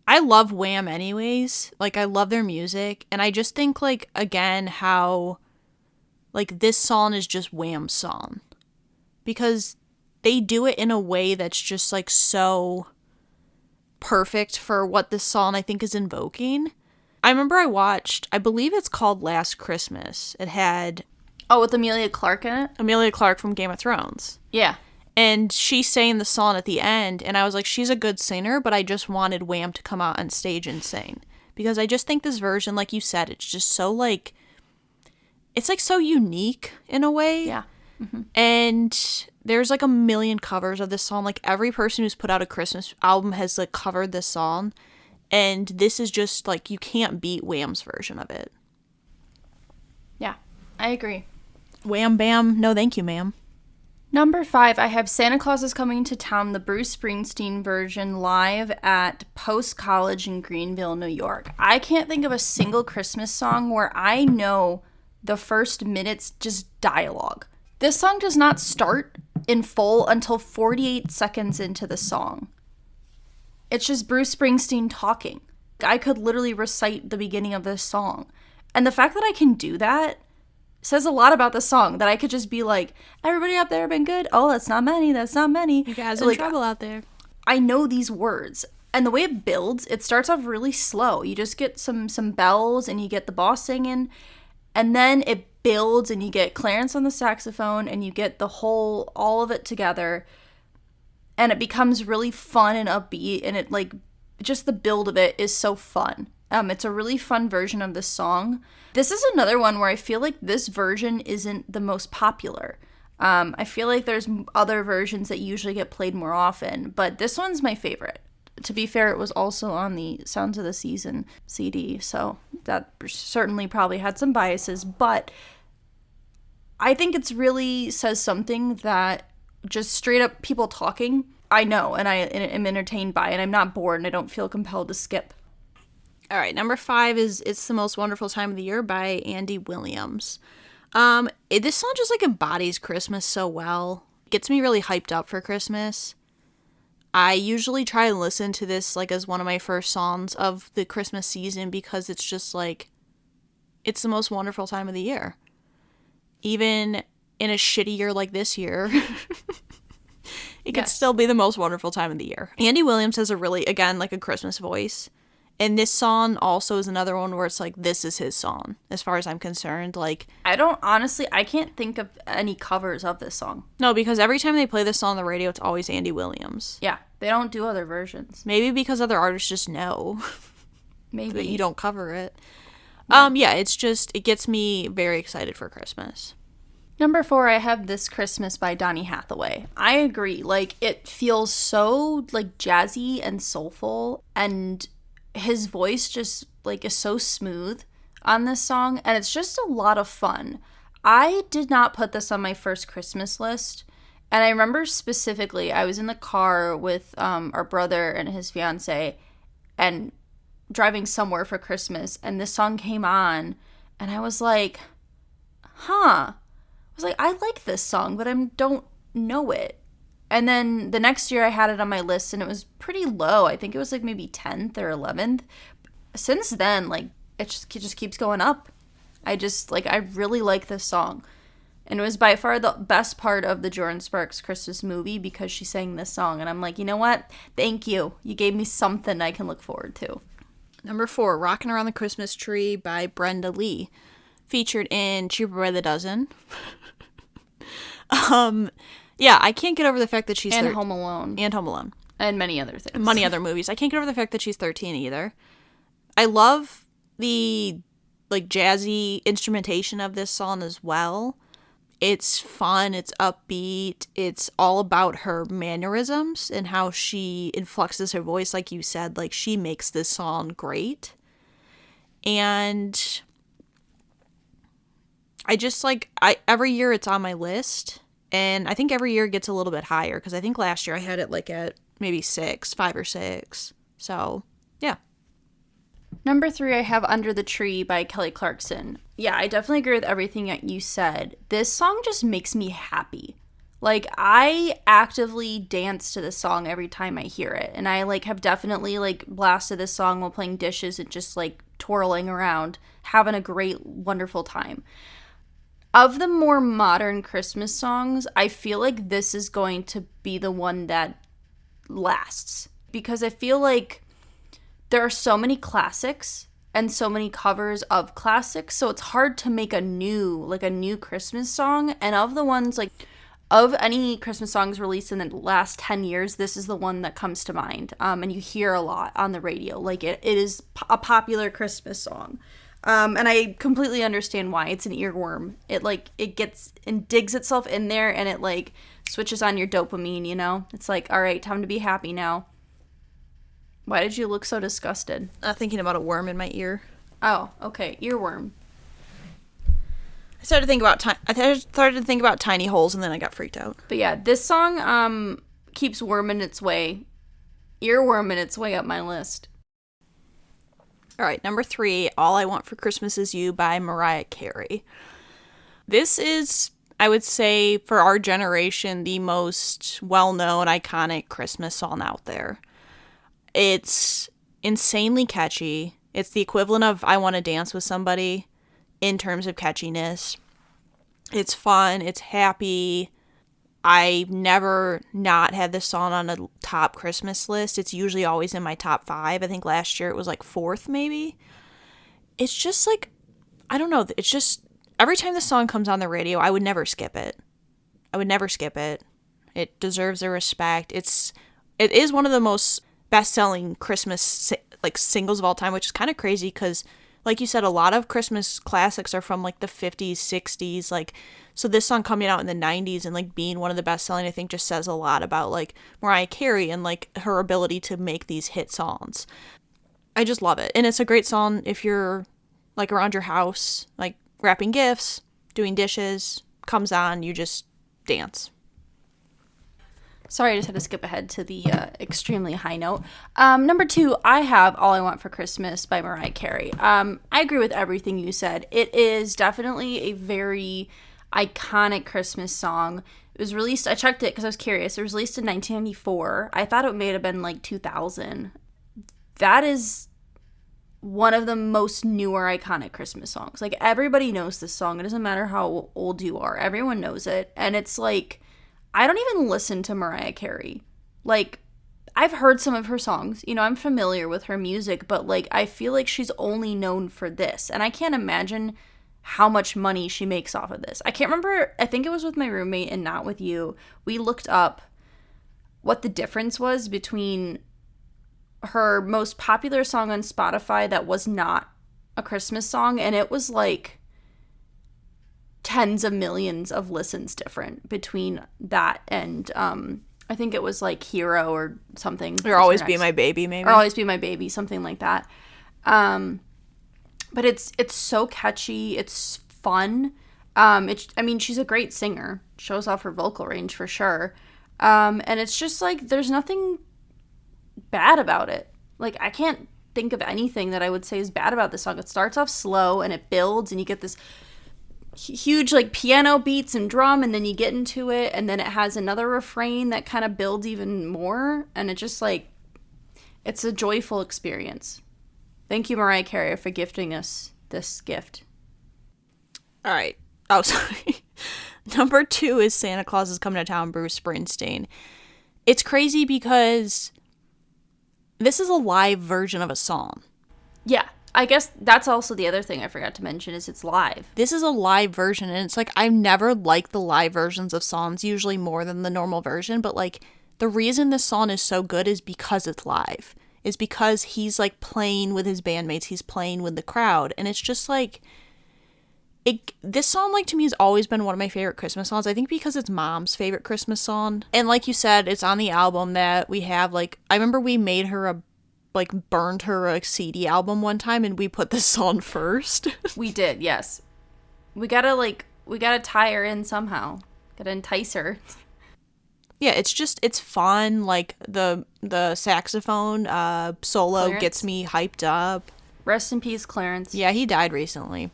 I love Wham anyways. Like, I love their music. And I just think, like, again, how, like, this song is just Wham's song. Because they do it in a way that's just, like, so perfect for what this song, I think, is invoking. I remember I believe it's called Last Christmas. It had... Oh, with Emilia Clarke in it? Emilia Clarke from Game of Thrones. Yeah. And she sang the song at the end, and I was like, she's a good singer, but I just wanted Wham to come out on stage and sing. Because I just think this version, like you said, it's just so, like... It's, like, so unique in a way. Yeah. Mm-hmm. And there's, like, a million covers of this song. Like, every person who's put out a Christmas album has, like, covered this song. And this is just, like, you can't beat Wham's version of it. Yeah, I agree. Wham bam, no thank you, ma'am. Number 5, I have Santa Claus is Coming to Town, the Bruce Springsteen version, live at Post College in Greenville, New York. I can't think of a single Christmas song where I know the first minute's just dialogue. This song does not start in full until 48 seconds into the song. It's just Bruce Springsteen talking. I could literally recite the beginning of this song. And the fact that I can do that says a lot about the song, that I could just be like, everybody up there been good? Oh, that's not many. You guys are in trouble out there. I know these words. And the way it builds, it starts off really slow. You just get some bells, and you get the boss singing. And then it builds, and you get Clarence on the saxophone, and you get all of it together. And it becomes really fun and upbeat, and it, like, just the build of it is so fun. It's a really fun version of this song. This is another one where I feel like this version isn't the most popular. I feel like there's other versions that usually get played more often, but this one's my favorite. To be fair, it was also on the Sounds of the Season CD, so that certainly probably had some biases, but I think it's really says something that just straight up people talking, I know, and I am entertained by, and I'm not bored, and I don't feel compelled to skip. All right, number 5 is It's the Most Wonderful Time of the Year by Andy Williams. This song just, like, embodies Christmas so well. It gets me really hyped up for Christmas. I usually try and listen to this, like, as one of my first songs of the Christmas season because it's just, like, it's the most wonderful time of the year. Even in a shitty year like this year, it could still be the most wonderful time of the year. Andy Williams has a really, again, like, a Christmas voice. And this song also is another one where it's like, this is his song, as far as I'm concerned. Like, I can't think of any covers of this song. No, because every time they play this song on the radio, it's always Andy Williams. Yeah, they don't do other versions. Maybe because other artists just know. Maybe. That you don't cover it. Yeah. It's just, it gets me very excited for Christmas. Number 4, I have This Christmas by Donny Hathaway. I agree. Like, it feels so, like, jazzy and soulful, and his voice just, like, is so smooth. on this song, and it's just a lot of fun. I did not put this on my first Christmas list, and I remember specifically I was in the car with our brother and his fiance and driving somewhere for Christmas, and this song came on, and I was like, huh. I was like, I like this song, but I don't know it. And then the next year I had it on my list and it was pretty low. I think it was like maybe 10th or 11th. Since then, like, it just keeps going up. I really like this song. And it was by far the best part of the Jordan Sparks Christmas movie because she sang this song. And I'm like, you know what? Thank you. You gave me something I can look forward to. Number 4, Rockin' Around the Christmas Tree by Brenda Lee. Featured in Cheaper by the Dozen. Yeah, I can't get over the fact that she's... And Home Alone. And Home Alone. And many other things. And many other movies. I can't get over the fact that she's 13 either. I love the, like, jazzy instrumentation of this song as well. It's fun. It's upbeat. It's all about her mannerisms and how she influxes her voice, like you said. Like, she makes this song great. And I just, like, every year it's on my list. And I think every year it gets a little bit higher. Because I think last year I had it, like, at maybe 5 or 6. So, yeah. Number 3, I have Under the Tree by Kelly Clarkson. Yeah, I definitely agree with everything that you said. This song just makes me happy. Like, I actively dance to this song every time I hear it. And I, like, have definitely, like, blasted this song while playing dishes and just, like, twirling around, having a great, wonderful time. Of the more modern Christmas songs, I feel like this is going to be the one that lasts. Because I feel like there are so many classics and so many covers of classics, so it's hard to make a new Christmas song. And of the ones, like, of any Christmas songs released in the last 10 years, this is the one that comes to mind. And you hear a lot on the radio. Like, it is a popular Christmas song. And I completely understand why. It's an earworm. It gets and digs itself in there, and it, like, switches on your dopamine, you know? It's like, all right, time to be happy now. Why did you look so disgusted? Thinking about a worm in my ear. Oh, okay. Earworm. I started to think about tiny holes, and then I got freaked out. But yeah, this song keeps earworming its way up my list. All right, number 3, All I Want for Christmas Is You by Mariah Carey. This is, I would say, for our generation, the most well-known, iconic Christmas song out there. It's insanely catchy. It's the equivalent of I Want to Dance with Somebody in terms of catchiness. It's fun. It's happy. I've never not had this song on a top Christmas list. It's usually always in my top 5. I think last year it was like 4th maybe. It's just like, I don't know. It's just, every time this song comes on the radio, I would never skip it. It deserves the respect. It is one of the most best-selling Christmas singles of all time, which is kind of crazy because, like you said, a lot of Christmas classics are from like the 50s, 60s, like, so this song coming out in the 90s and like being one of the best-selling, I think just says a lot about like Mariah Carey and like her ability to make these hit songs. I just love it, and it's a great song if you're like around your house, like wrapping gifts, doing dishes, comes on, you just dance. Sorry, I just had to skip ahead to the extremely high note. Number 2, I have All I Want for Christmas by Mariah Carey. I agree with everything you said. It is definitely a very iconic Christmas song. It was released, I checked it because I was curious. It was released in 1994. I thought it may have been like 2000. That is one of the most newer iconic Christmas songs. Like, everybody knows this song. It doesn't matter how old you are. Everyone knows it. And it's like, I don't even listen to Mariah Carey. Like, I've heard some of her songs. You know, I'm familiar with her music, but, like, I feel like she's only known for this. And I can't imagine how much money she makes off of this. I can't remember. I think it was with my roommate and not with you. We looked up what the difference was between her most popular song on Spotify that was not a Christmas song, and it was, like, tens of millions of listens different between that and I think it was like Hero or something. Or Always Be My Baby, maybe. Or Always Be My Baby, something like that. But it's so catchy. It's fun. I mean, she's a great singer. Shows off her vocal range for sure. And it's just like there's nothing bad about it. Like, I can't think of anything that I would say is bad about this song. It starts off slow and it builds, and you get this huge like piano beats and drum, and then you get into it, and then it has another refrain that kind of builds even more, and it just like it's a joyful experience. Thank you, Mariah Carey, for gifting us this gift. All right. Oh, sorry. Number 2 is Santa Claus is Coming to Town, Bruce Springsteen. It's crazy because this is a live version of a song. Yeah, I guess that's also the other thing I forgot to mention is it's live. This is a live version, and it's like I've never liked the live versions of songs usually more than the normal version, but like the reason this song is so good is because it's live. Is because he's like playing with his bandmates, he's playing with the crowd, and it's just like this song, like, to me has always been one of my favorite Christmas songs. I think because it's Mom's favorite Christmas song, and like you said, it's on the album that we have. Like, I remember we made her burned her a CD album one time, and we put this song first. We did, yes. We gotta tie her in somehow. Gotta entice her. Yeah, it's fun. Like the saxophone solo Clarence. gets me hyped up. Rest in peace, Clarence. Yeah, he died recently.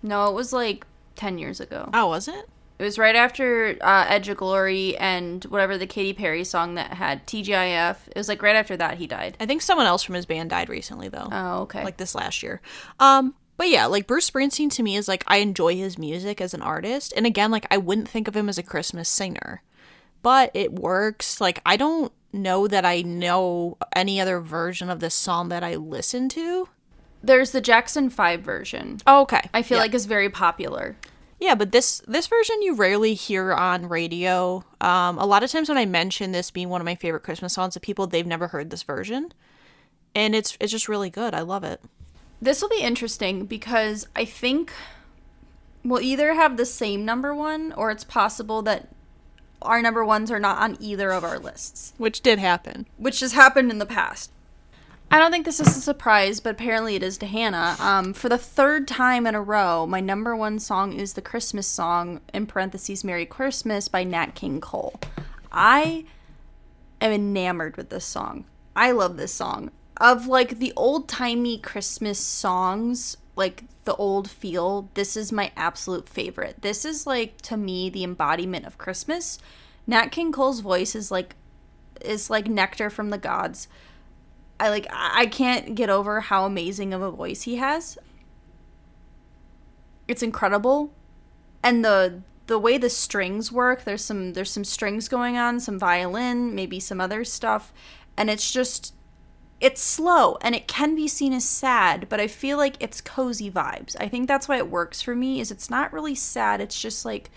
No, it was like 10 years ago. Oh, was it? It was right after Edge of Glory and whatever the Katy Perry song that had TGIF. It was like right after that he died. I think someone else from his band died recently, though. Oh, okay. Like this last year. But yeah, like Bruce Springsteen to me is like I enjoy his music as an artist. And again, like I wouldn't think of him as a Christmas singer. But it works. Like I don't know that I know any other version of this song that I listen to. There's the Jackson 5 version. Oh, okay. I feel like is very popular. Yeah, but this version you rarely hear on radio. A lot of times when I mention this being one of my favorite Christmas songs to people, they've never heard this version. And it's just really good. I love it. This will be interesting because I think we'll either have the same number one or it's possible that our number ones are not on either of our lists. Which did happen. Which has happened in the past. I don't think this is a surprise, but apparently it is to Hannah. For the 3rd time in a row, my number 1 song is the Christmas song, in parentheses, Merry Christmas, by Nat King Cole. I am enamored with this song. I love this song. Of, like, the old-timey Christmas songs, like, the old feel, this is my absolute favorite. This is, like, to me, the embodiment of Christmas. Nat King Cole's voice is like nectar from the gods. I can't get over how amazing of a voice he has. It's incredible. And the way the strings work, there's some strings going on, some violin, maybe some other stuff, and it's slow and it can be seen as sad, but I feel like it's cozy vibes. I think that's why it works for me, is it's not really sad, it's just like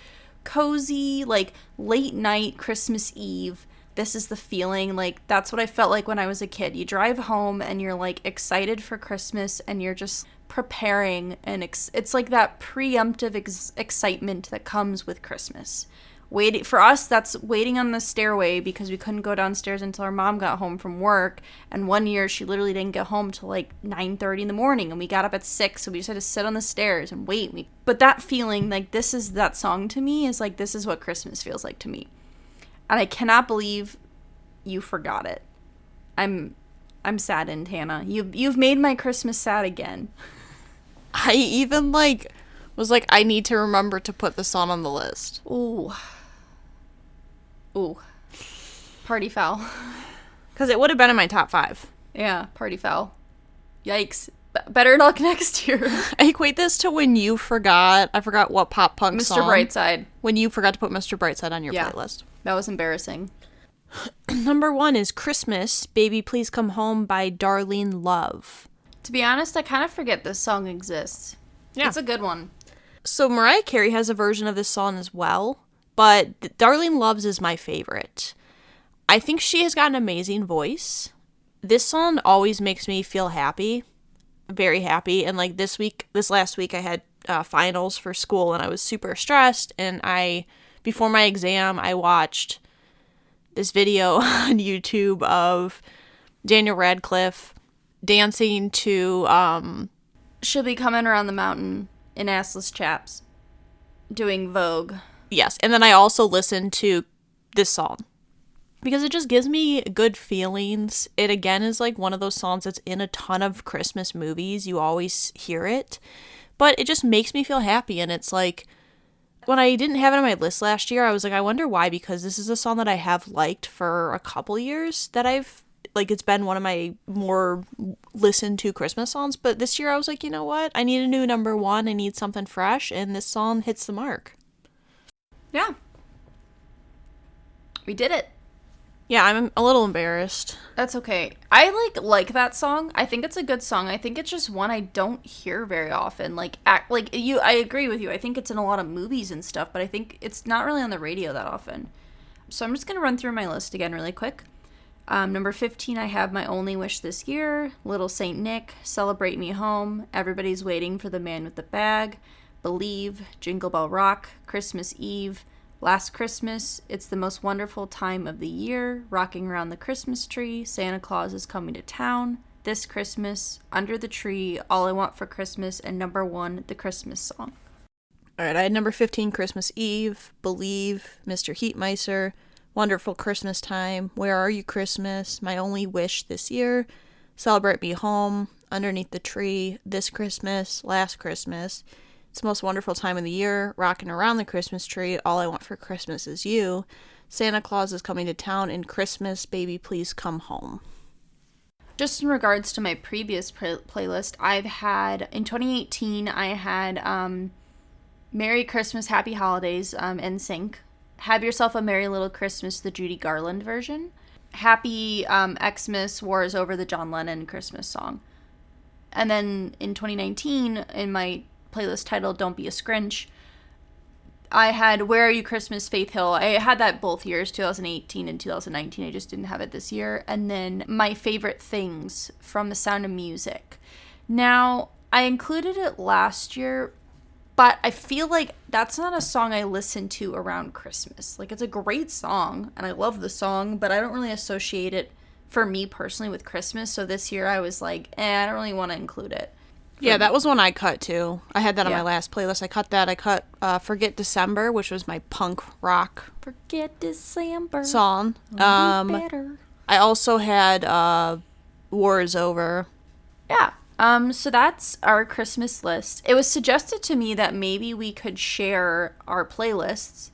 cozy, like late night Christmas Eve. This is the feeling, like that's what I felt like when I was a kid. You drive home and you're like excited for Christmas and you're just preparing, and it's like that preemptive excitement that comes with Christmas. Waiting for us, that's waiting on the stairway because we couldn't go downstairs until our mom got home from work. And one year she literally didn't get home till like 9:30 in the morning, and we got up at 6, so we just had to sit on the stairs and wait. But that feeling, like this is that song to me, is like this is what Christmas feels like to me. And I cannot believe you forgot it. I'm saddened, Hannah. You've made my Christmas sad again. I even was like, I need to remember to put this on the list. Ooh. Party foul. Because it would have been in my top 5. Yeah, party foul. Yikes. Better luck next year. I equate this to when you forgot, I forgot what pop punk Mr. song. Mr. Brightside. When you forgot to put Mr. Brightside on your playlist. That was embarrassing. Number 1 is Christmas, Baby Please Come Home by Darlene Love. To be honest, I kind of forget this song exists. Yeah. It's a good one. So Mariah Carey has a version of this song as well, but Darlene Love's is my favorite. I think she has got an amazing voice. This song always makes me feel happy, very happy. And like this last week I had finals for school and I was super stressed, and before my exam I watched this video on YouTube of Daniel Radcliffe dancing to She'll be coming around the mountain in assless chaps, doing Vogue. Yes, and then I also listen to this song because it just gives me good feelings. It again is like one of those songs that's in a ton of Christmas movies. You always hear it, but it just makes me feel happy. And it's like, when I didn't have it on my list last year, I was like, I wonder why, because this is a song that I have liked for a couple years, that I've, like, it's been one of my more listened to Christmas songs. But this year I was like, you know what? I need a new number one. I need something fresh. And this song hits the mark. Yeah. We did it. Yeah, I'm a little embarrassed. That's okay. I like that song. I think it's a good song. I think it's just one I don't hear very often. I agree with you. I think it's in a lot of movies and stuff, but I think it's not really on the radio that often. So I'm just going to run through my list again really quick. Number 15, I have My Only Wish This Year, Little Saint Nick, Celebrate Me Home, Everybody's Waiting for the Man with the Bag, Believe, Jingle Bell Rock, Christmas Eve, Last Christmas, It's the Most Wonderful Time of the Year, Rocking Around the Christmas Tree, Santa Claus is Coming to Town, This Christmas, Under the Tree, All I Want for Christmas, and number 1, The Christmas Song. All right, I had number 15, Christmas Eve, Believe, Mr. Heatmeister, Wonderful Christmas Time, Where Are You Christmas, My Only Wish This Year, Celebrate Me Home, Underneath the Tree, This Christmas, Last Christmas, It's the Most Wonderful Time of the Year, Rocking Around the Christmas Tree, All I Want for Christmas Is You, Santa Claus is Coming to Town, and Christmas, Baby Please Come Home. Just in regards to my previous playlist, I've had, in 2018, I had Merry Christmas, Happy Holidays, NSYNC. Have Yourself a Merry Little Christmas, the Judy Garland version. Happy Xmas, War is Over, the John Lennon Christmas song. And then in 2019, in my playlist titled Don't Be a Scrinch, I had Where Are You Christmas, Faith Hill. I had that both years, 2018 and 2019. I just didn't have it this year. And then My Favorite Things from The Sound of Music. Now, I included it last year, but I feel like that's not a song I listen to around Christmas. Like, it's a great song, and I love the song, but I don't really associate it, for me personally, with Christmas. So this year I was like, I don't really want to include it. Yeah, that was one I cut too. I had that on my last playlist. I cut that. I cut Forget December, which was my punk rock Forget December song. Better. I also had War is Over. Yeah. So that's our Christmas list. It was suggested to me that maybe we could share our playlists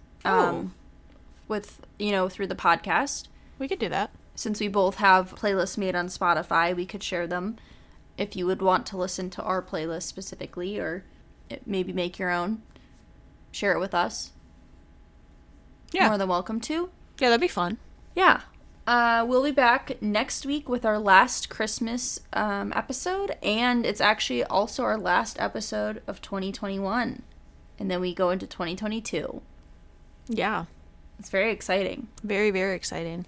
with, through the podcast. We could do that. Since we both have playlists made on Spotify, we could share them. If you would want to listen to our playlist specifically, or maybe make your own, share it with us. Yeah. More than welcome to. Yeah, that'd be fun. Yeah. We'll be back next week with our last Christmas episode, and it's actually also our last episode of 2021. And then we go into 2022. Yeah. It's very exciting. Very, very exciting.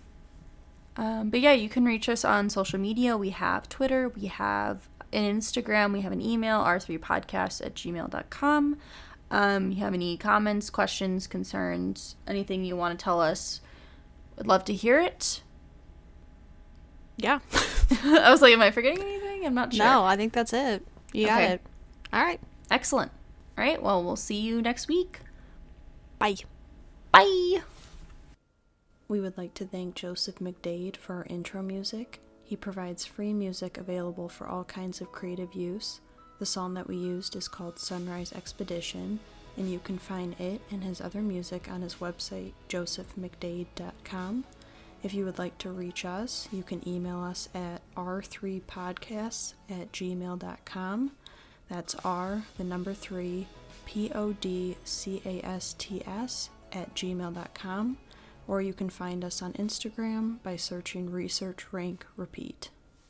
But yeah, you can reach us on social media. We have Twitter, we have an Instagram, we have an email, r3podcast@gmail.com. You have any comments, questions, concerns, anything you want to tell us, would love to hear it. Yeah. I was like, am I forgetting anything? I'm not sure. No, I think that's it. You got it. All right. Excellent. All right, well, we'll see you next week. Bye. Bye. We would like to thank Joseph McDade for our intro music. He provides free music available for all kinds of creative use. The song that we used is called Sunrise Expedition, and you can find it and his other music on his website, josephmcdade.com. If you would like to reach us, you can email us at r3podcasts@gmail.com. That's R, the number 3, podcasts@gmail.com. Or you can find us on Instagram by searching Research Rank Repeat.